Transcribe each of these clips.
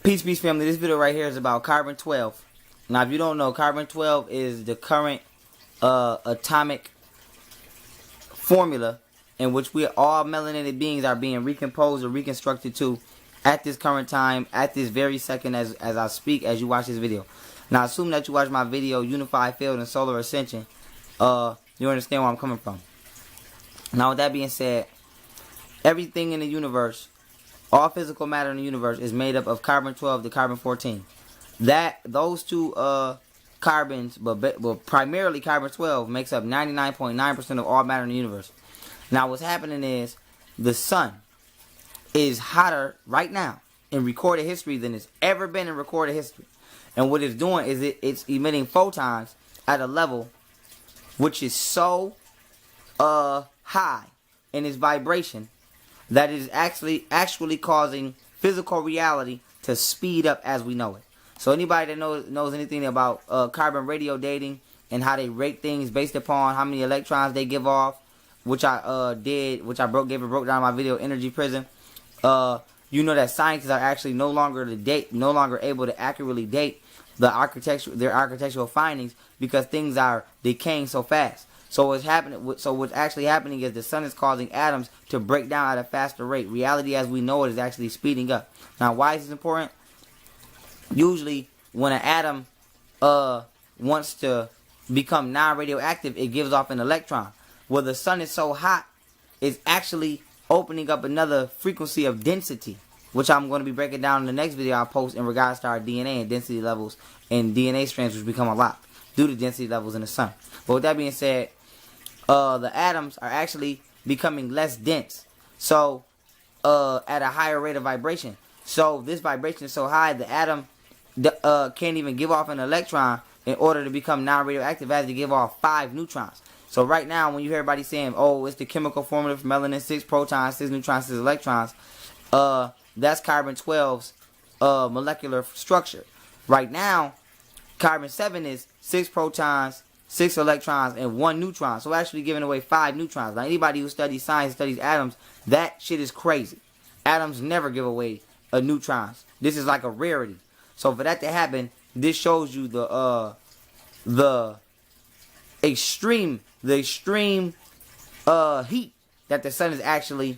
Peace, family. This video right here is about carbon-12. Now, if you don't know, carbon-12 is the current atomic formula in which we all melanated beings are being recomposed or reconstructed to at this current time, at this very second as I speak, as you watch this video. Now, assume that you watch my video, Unified Field and Solar Ascension. You understand where I'm coming from. Now, with that being said, everything in the universe, all physical matter in the universe is made up of carbon-12 to carbon-14. Those two carbons, but primarily carbon-12, makes up 99.9% of all matter in the universe. Now, what's happening is the sun is hotter right now in recorded history than it's ever been in recorded history. And what it's doing is it's emitting photons at a level which is so high in its vibration that it is actually causing physical reality to speed up as we know it. So anybody that knows anything about carbon radio dating and how they rate things based upon how many electrons they give off, which I gave a broke down in my video Energy Prison. You know that scientists are actually no longer able to accurately date their architectural findings because things are decaying so fast. So what's actually happening is the sun is causing atoms to break down at a faster rate. Reality as we know it is actually speeding up. Now, why is this important? Usually, when an atom wants to become non-radioactive, it gives off an electron. Well, the sun is so hot, it's actually opening up another frequency of density, which I'm going to be breaking down in the next video I post in regards to our DNA and density levels and DNA strands, which become a lot due to density levels in the sun. But with that being said, the atoms are actually becoming less dense, so at a higher rate of vibration. So this vibration is so high, the atom can't even give off an electron in order to become non-radioactive. It has to give off 5 neutrons. So right now, when you hear everybody saying, "Oh, it's the chemical formula for melanin: 6 protons, 6 neutrons, 6 electrons," that's carbon-12's molecular structure. Right now, carbon-7 is 6 protons, 6 electrons, and 1 neutron. So actually giving away 5 neutrons. Now, anybody who studies science, studies atoms, that shit is crazy. Atoms never give away neutrons. This is like a rarity. So for that to happen, this shows you the extreme heat that the sun is actually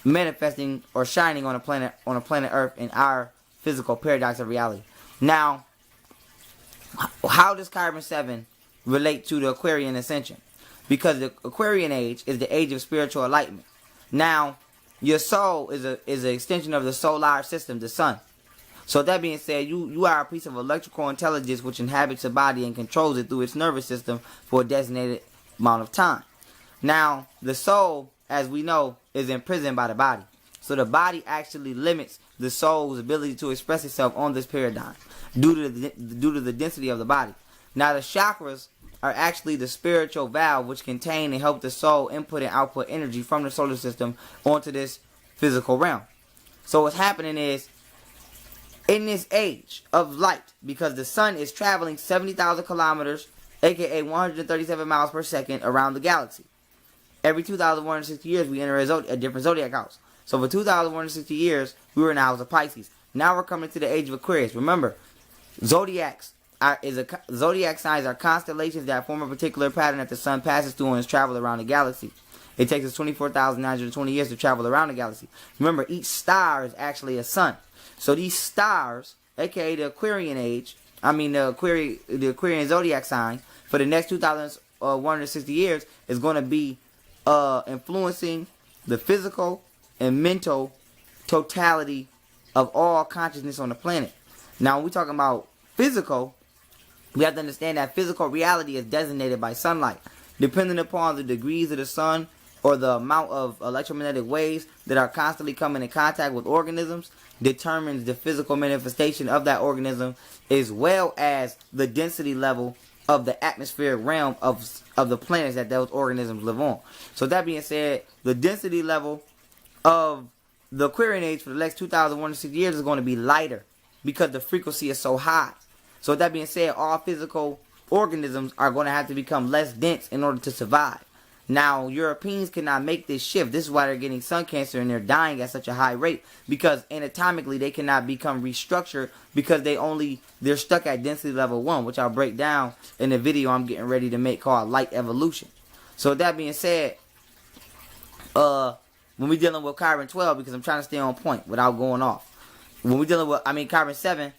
manifesting or shining on a planet Earth in our physical paradox of reality. Now, how does carbon-7 relate to the Aquarian ascension? Because the Aquarian age is the age of spiritual enlightenment. Now, your soul is an extension of the solar system, the sun. So that being said, you are a piece of electrical intelligence which inhabits the body and controls it through its nervous system for a designated amount of time. Now, the soul, as we know, is imprisoned by the body. So the body actually limits the soul's ability to express itself on this paradigm due to the density of the body. Now, the chakras are actually the spiritual valve which contain and help the soul input and output energy from the solar system onto this physical realm. So what's happening is, in this age of light, because the sun is traveling 70,000 kilometers, aka 137 miles per second, around the galaxy. Every 2,160 years, we enter a different zodiac house. So for 2,160 years, we were in the house of Pisces. Now we're coming to the age of Aquarius. Remember, zodiac signs are constellations that form a particular pattern that the sun passes through on its travel around the galaxy. It takes us 24,920 years to travel around the galaxy. Remember, each star is actually a sun. So these stars, aka the Aquarian age, the Aquarian zodiac sign, for the next 2,160 years is going to be influencing the physical and mental totality of all consciousness on the planet. Now, when we're talking about physical, we have to understand that physical reality is designated by sunlight. Depending upon the degrees of the sun or the amount of electromagnetic waves that are constantly coming in contact with organisms, determines the physical manifestation of that organism, as well as the density level of the atmospheric realm of the planets that those organisms live on. So that being said, the density level of the Aquarian age for the next 2,160 years is going to be lighter because the frequency is so high. So with that being said, all physical organisms are going to have to become less dense in order to survive. Now, Europeans cannot make this shift. This is why they're getting sun cancer and they're dying at such a high rate, because anatomically they cannot become restructured because they're stuck at density level 1, which I'll break down in the video I'm getting ready to make called Light Evolution. So with that being said, when we're dealing with carbon 12, because I'm trying to stay on point without going off. When we're dealing with, carbon 7,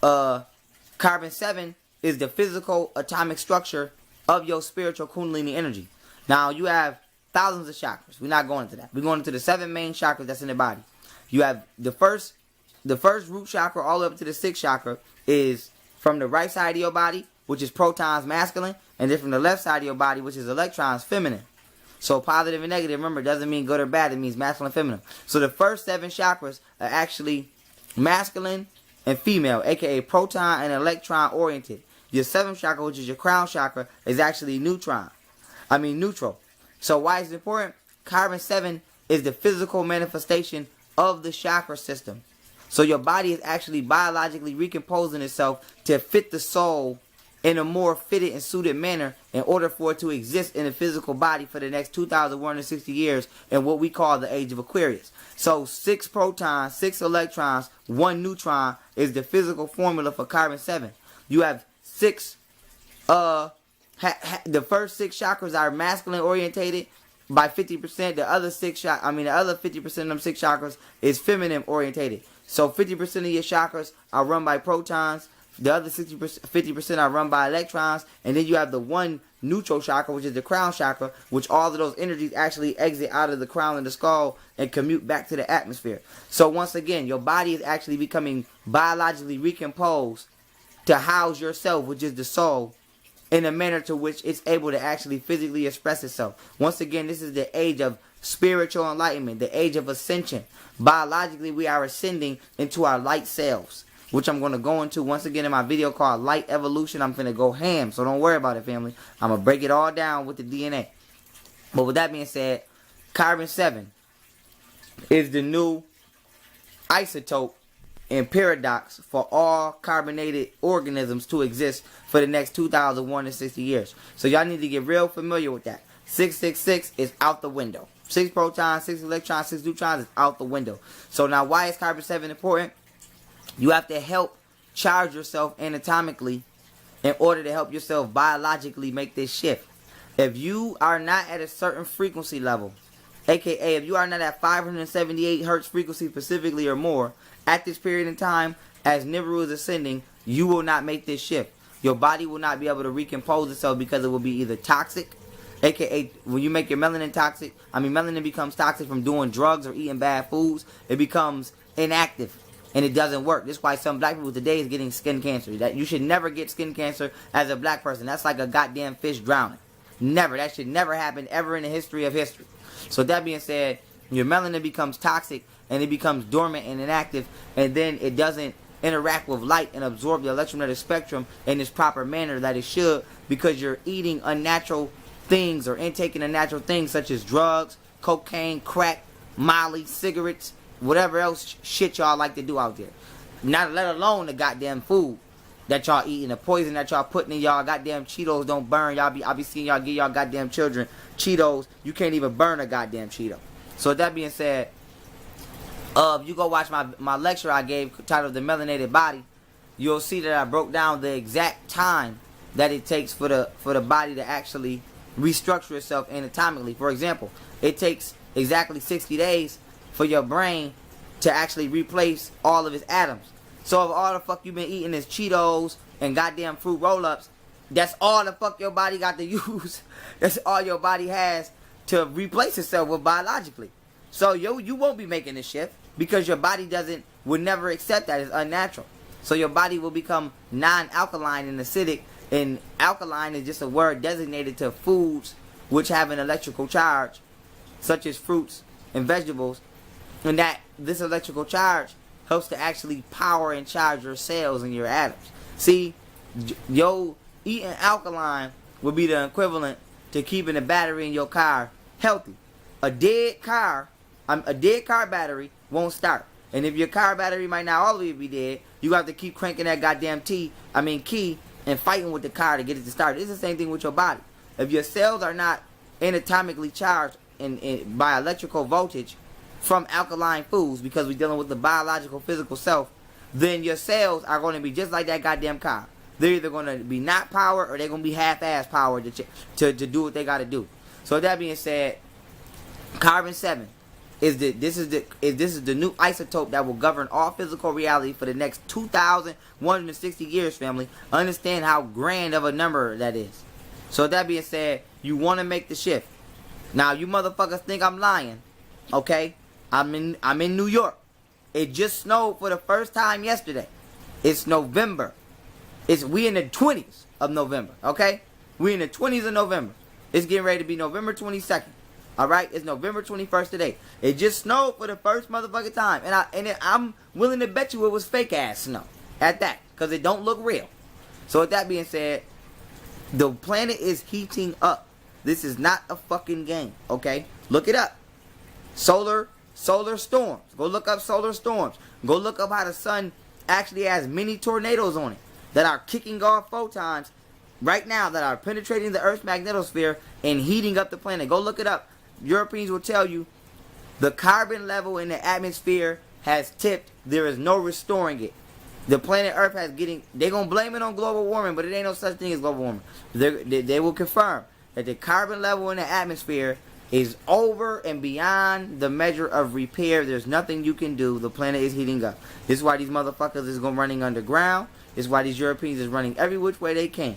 carbon 7 is the physical atomic structure of your spiritual Kundalini energy. Now, you have thousands of chakras. We're not going into that. We're going into the 7 main chakras that's in the body. You have the first root chakra all the way up to the 6th chakra is from the right side of your body, which is protons, masculine, and then from the left side of your body, which is electrons, feminine. So positive and negative, remember, doesn't mean good or bad. It means masculine and feminine. So the first 7 chakras are actually masculine and female, aka proton and electron oriented. Your 7th chakra, which is your crown chakra, is actually neutral. So why is it important? Carbon 7 is the physical manifestation of the chakra system. So your body is actually biologically recomposing itself to fit the soul in a more fitted and suited manner in order for it to exist in a physical body for the next 2,160 years in what we call the age of Aquarius. So 6 protons, 6 electrons, 1 neutron is the physical formula for carbon 7. You have 6, the first 6 chakras are masculine orientated by 50%. The other 50% of them 6 chakras is feminine orientated. So 50% of your chakras are run by protons. The other 50% are run by electrons. And then you have the 1 neutral chakra, which is the crown chakra, which all of those energies actually exit out of the crown and the skull and commute back to the atmosphere. So once again, your body is actually becoming biologically recomposed to house yourself, which is the soul, in a manner to which it's able to actually physically express itself. Once again, this is the age of spiritual enlightenment, the age of ascension. Biologically, we are ascending into our light selves, which I'm going to go into once again in my video called Light Evolution. I'm going to go ham, so don't worry about it, family. I'm going to break it all down with the DNA. But with that being said, carbon 7 is the new isotope and paradox for all carbonated organisms to exist for the next 2,160 years. So y'all need to get real familiar with that. 666 is out the window. 6 protons, 6 electrons, 6 neutrons is out the window. So now why is carbon 7 important? You have to help charge yourself anatomically in order to help yourself biologically make this shift. If you are not at a certain frequency level, aka if you are not at 578 hertz frequency specifically or more, at this period in time, as Nibiru is ascending, you will not make this shift. Your body will not be able to recompose itself because it will be either toxic, aka when you make your melanin toxic, melanin becomes toxic from doing drugs or eating bad foods. It becomes inactive and it doesn't work. This is why some black people today is getting skin cancer. That you should never get skin cancer as a black person. That's like a goddamn fish drowning. Never. That should never happen ever in the history of history. So that being said, your melanin becomes toxic and it becomes dormant and inactive, and then it doesn't interact with light and absorb the electromagnetic spectrum in this proper manner that it should, because you're eating unnatural things or intaking unnatural things such as drugs, cocaine, crack, molly, cigarettes, whatever else shit y'all like to do out there. Not let alone the goddamn food that y'all eating, the poison that y'all putting in y'all goddamn Cheetos don't burn. I'll be seeing y'all give y'all goddamn children Cheetos. You can't even burn a goddamn Cheeto. So with that being said, if you go watch my lecture I gave titled The Melanated Body, you'll see that I broke down the exact time that it takes for the body to actually restructure itself anatomically. For example, it takes exactly 60 days for your brain to actually replace all of its atoms. So if all the fuck you been eating is Cheetos and goddamn fruit roll-ups, that's all the fuck your body got to use. That's all your body has to replace itself with biologically. So you won't be making this shift because your body would never accept that. It's unnatural. So your body will become non-alkaline and acidic, and alkaline is just a word designated to foods which have an electrical charge, such as fruits and vegetables, and that this electrical charge helps to actually power and charge your cells and your atoms. See, eating alkaline would be the equivalent to keeping the battery in your car healthy. A dead car battery won't start. And if your car battery might not all the way be dead, you have to keep cranking that goddamn key and fighting with the car to get it to start. It's the same thing with your body. If your cells are not anatomically charged by electrical voltage from alkaline foods, because we're dealing with the biological physical self, then your cells are going to be just like that goddamn car. They're either going to be not power or they're going to be half-ass power to do what they got to do. So with that being said, carbon-7 is the new isotope that will govern all physical reality for the next 2,160 years, family. Understand how grand of a number that is. So with that being said, you want to make the shift. Now, you motherfuckers think I'm lying, okay? I'm in New York. It just snowed for the first time yesterday. It's November. We in the 20s of November, okay? We in the 20s of November. It's getting ready to be November 22nd. All right? It's November 21st today. It just snowed for the first motherfucking time. And I'm willing to bet you it was fake ass snow at that, because it don't look real. So with that being said, the planet is heating up. This is not a fucking game, okay? Look it up. Solar storms. Go look up solar storms. Go look up how the sun actually has mini tornadoes on it that are kicking off photons right now that are penetrating the Earth's magnetosphere and heating up the planet. Go look it up. Europeans will tell you the carbon level in the atmosphere has tipped. There is no restoring it. The planet Earth they're going to blame it on global warming, but it ain't no such thing as global warming. They will confirm that the carbon level in the atmosphere is over and beyond the measure of repair. There's nothing you can do. The planet is heating up. This is why these motherfuckers is going running underground. This is why these Europeans is running every which way they can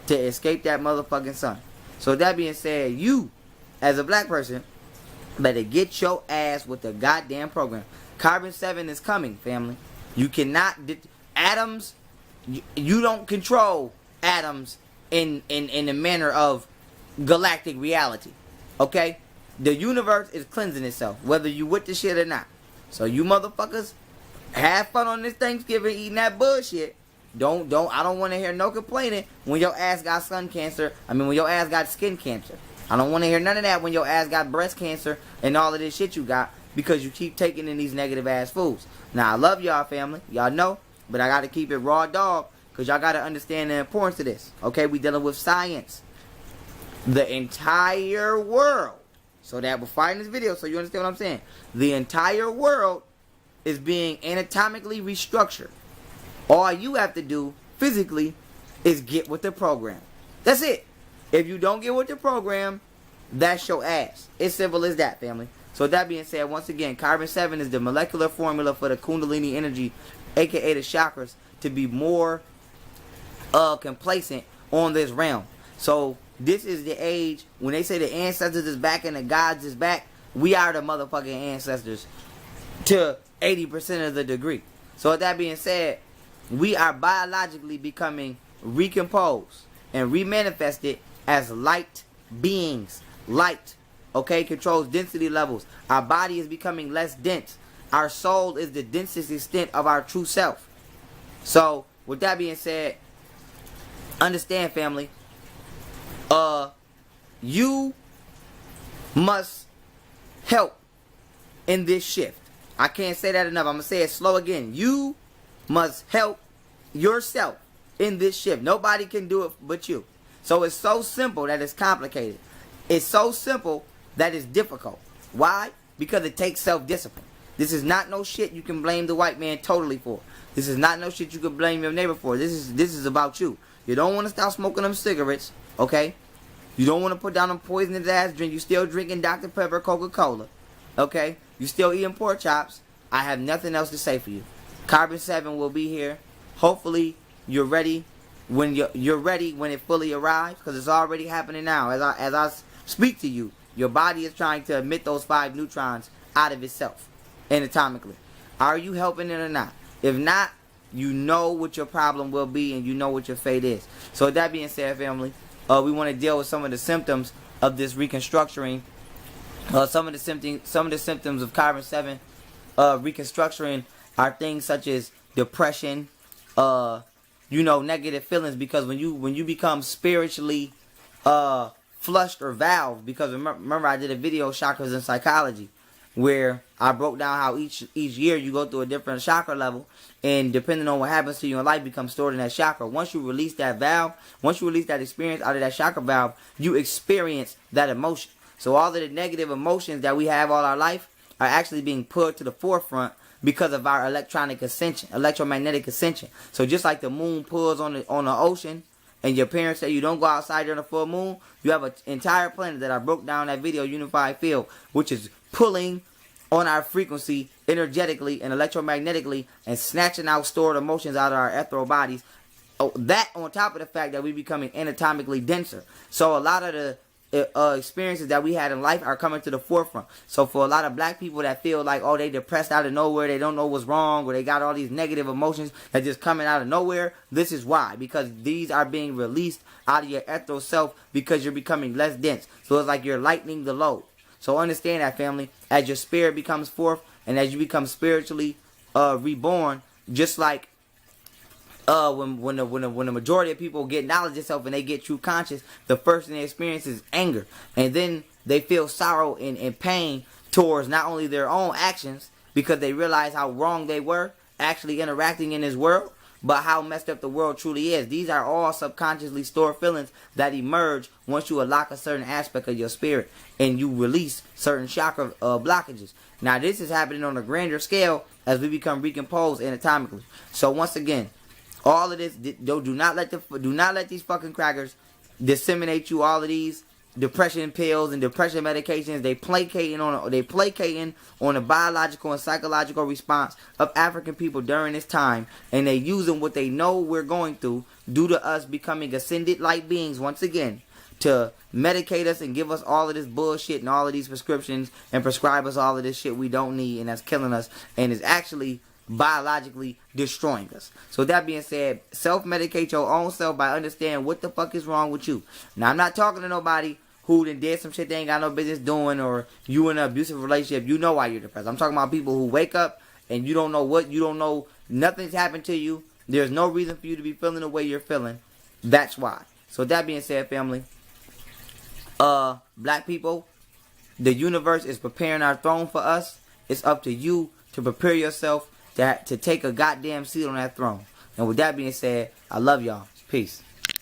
to escape that motherfucking sun. So that being said, you, as a black person, better get your ass with the goddamn program. Carbon-7 is coming, family. You cannot... Atoms... You don't control atoms in the manner of galactic reality. Okay? The universe is cleansing itself, whether you with the shit or not. So you motherfuckers have fun on this Thanksgiving eating that bullshit. I don't want to hear no complaining when your ass got when your ass got skin cancer. I don't want to hear none of that when your ass got breast cancer and all of this shit you got, because you keep taking in these negative ass foods. Now, I love y'all, family. Y'all know, but I got to keep it raw dog, because y'all got to understand the importance of this. Okay? We dealing with science. The entire world. So that before I end this video, so you understand what I'm saying. The entire world is being anatomically restructured. All you have to do physically is get with the program. That's it. If you don't get with the program, that's your ass. It's simple as that, family. So with that being said, once again, carbon-7 is the molecular formula for the Kundalini energy, aka the chakras, to be more complacent on this realm. So this is the age when they say the ancestors is back and the gods is back. We are the motherfucking ancestors to 80% of the degree. So with that being said, we are biologically becoming recomposed and remanifested as light beings. Light, okay, controls density levels. Our body is becoming less dense. Our soul is the densest extent of our true self. So with that being said, understand, family, you must help in this shift. I can't say that enough. I'm going to say it slow again. You must help yourself in this shift. Nobody can do it but you. So it's so simple that it's complicated. It's so simple that it's difficult. Why? Because it takes self-discipline. This is not no shit you can blame the white man totally for. This is not no shit you can blame your neighbor for. This is about you. You don't want to stop smoking them cigarettes, okay? You don't want to put down them poisonous ass drink. You still drinking Dr. Pepper, Coca-Cola, okay? You still eating pork chops. I have nothing else to say for you. Carbon-7 will be here. Hopefully you're ready when you're ready when it fully arrives, because it's already happening now. As I speak to you, your body is trying to emit those 5 neutrons out of itself anatomically. Are you helping it or not? If not, you know what your problem will be and you know what your fate is. So with that being said, family, we want to deal with some of the symptoms of this reconstructuring. Some of the symptoms of carbon-7 reconstructuring are things such as depression, negative feelings, because when you become spiritually flushed or valved, because remember I did a video, Chakras in Psychology, where I broke down how each year you go through a different chakra level, and depending on what happens to you in life becomes stored in that chakra. Once you release that valve, once you release that experience out of that chakra valve, you experience that emotion. So all of the negative emotions that we have all our life are actually being put to the forefront because of our electromagnetic ascension. So just like the moon pulls on the ocean, and your parents say you don't go outside during the full moon, you have an entire planet that I broke down in that video, Unified Field, which is pulling on our frequency energetically and electromagnetically and snatching out stored emotions out of our ethereal bodies. Oh, that on top of the fact that we're becoming anatomically denser. So a lot of the experiences that we had in life are coming to the forefront. So for a lot of black people that feel like, oh, they depressed out of nowhere, they don't know what's wrong, or they got all these negative emotions that just coming out of nowhere, this is why. Because these are being released out of your ethereal self because you're becoming less dense. So it's like you're lightening the load. So understand that, family. As your spirit becomes forth and as you become spiritually reborn, just like when the majority of people get knowledge of self and they get true conscious, the first thing they experience is anger. And then they feel sorrow and pain towards not only their own actions because they realize how wrong they were actually interacting in this world, but how messed up the world truly is. These are all subconsciously stored feelings that emerge once you unlock a certain aspect of your spirit and you release certain chakra blockages. Now this is happening on a grander scale as we become recomposed anatomically. So once again, all of this, do not let these fucking crackers disseminate you all of these depression pills and depression medications. They placating on the biological and psychological response of African people during this time, and they using what they know we're going through due to us becoming ascended light beings once again to medicate us and give us all of this bullshit and all of these prescriptions and prescribe us all of this shit we don't need and that's killing us and is actually biologically destroying us. So that being said, self-medicate your own self by understanding what the fuck is wrong with you. Now I'm not talking to nobody who done did some shit they ain't got no business doing, or you in an abusive relationship, you know why you're depressed. I'm talking about people who wake up and you don't know nothing's happened to you. There's no reason for you to be feeling the way you're feeling. That's why. So that being said, family, black people, the universe is preparing our throne for us. It's up to you to prepare yourself to take a goddamn seat on that throne. And with that being said, I love y'all. Peace.